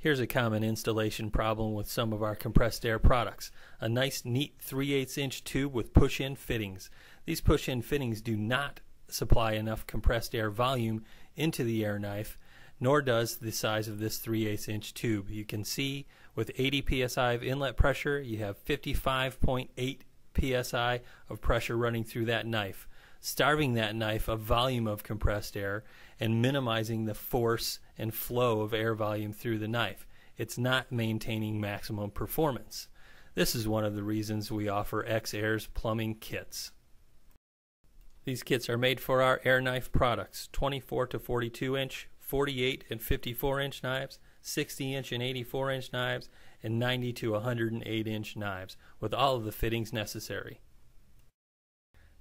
Here's a common installation problem with some of our compressed air products. A nice neat 3/8 inch tube with push-in fittings. These push-in fittings do not supply enough compressed air volume into the air knife, nor does the size of this 3/8 inch tube. You can see with 80 psi of inlet pressure, you have 55.8 psi of pressure running through that knife, starving that knife of volume of compressed air and minimizing the force and flow of air volume through the knife. It's not maintaining maximum performance. This is one of the reasons we offer X-Air's plumbing kits. These kits are made for our air knife products: 24 to 42 inch, 48 and 54 inch knives, 60 inch and 84 inch knives, and 90 to 108 inch knives, with all of the fittings necessary.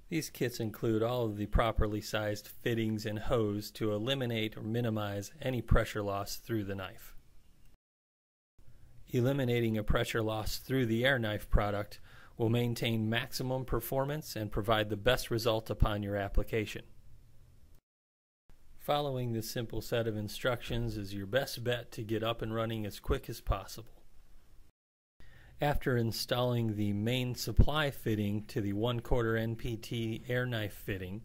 These kits include all of the properly sized fittings and hose to eliminate or minimize any pressure loss through the knife. Eliminating a pressure loss through the air knife product will maintain maximum performance and provide the best result upon your application. Following this simple set of instructions is your best bet to get up and running as quick as possible. After installing the main supply fitting to the 1/4 NPT air knife fitting,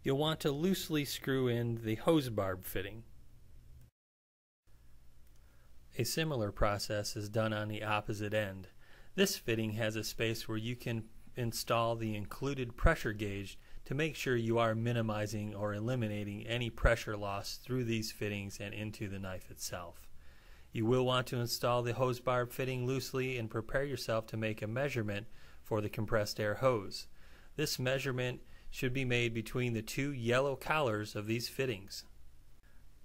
you'll want to loosely screw in the hose barb fitting. A similar process is done on the opposite end. This fitting has a space where you can install the included pressure gauge to make sure you are minimizing or eliminating any pressure loss through these fittings and into the knife itself. You will want to install the hose barb fitting loosely and prepare yourself to make a measurement for the compressed air hose. This measurement should be made between the two yellow collars of these fittings.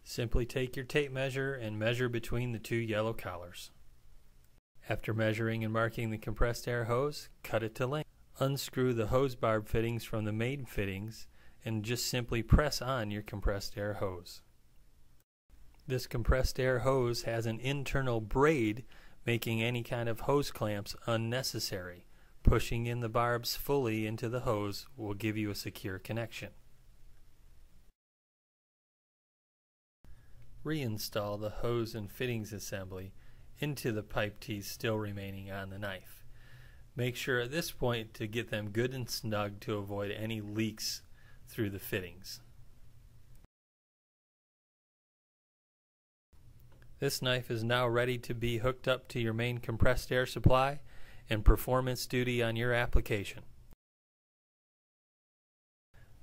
Simply take your tape measure and measure between the two yellow collars. After measuring and marking the compressed air hose, cut it to length. Unscrew the hose barb fittings from the main fittings and just simply press on your compressed air hose. This compressed air hose has an internal braid, making any kind of hose clamps unnecessary. Pushing in the barbs fully into the hose will give you a secure connection. Reinstall the hose and fittings assembly into the pipe teeth still remaining on the knife. Make sure at this point to get them good and snug to avoid any leaks through the fittings. This knife is now ready to be hooked up to your main compressed air supply and perform its duty on your application.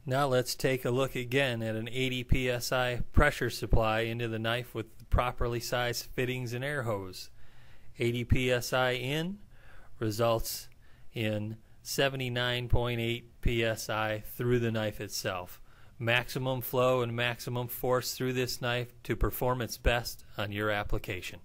Now let's take a look again at an 80 psi pressure supply into the knife with properly sized fittings and air hose. 80 psi in results in 79.8 psi through the knife itself. Maximum flow and maximum force through this knife to perform its best on your application.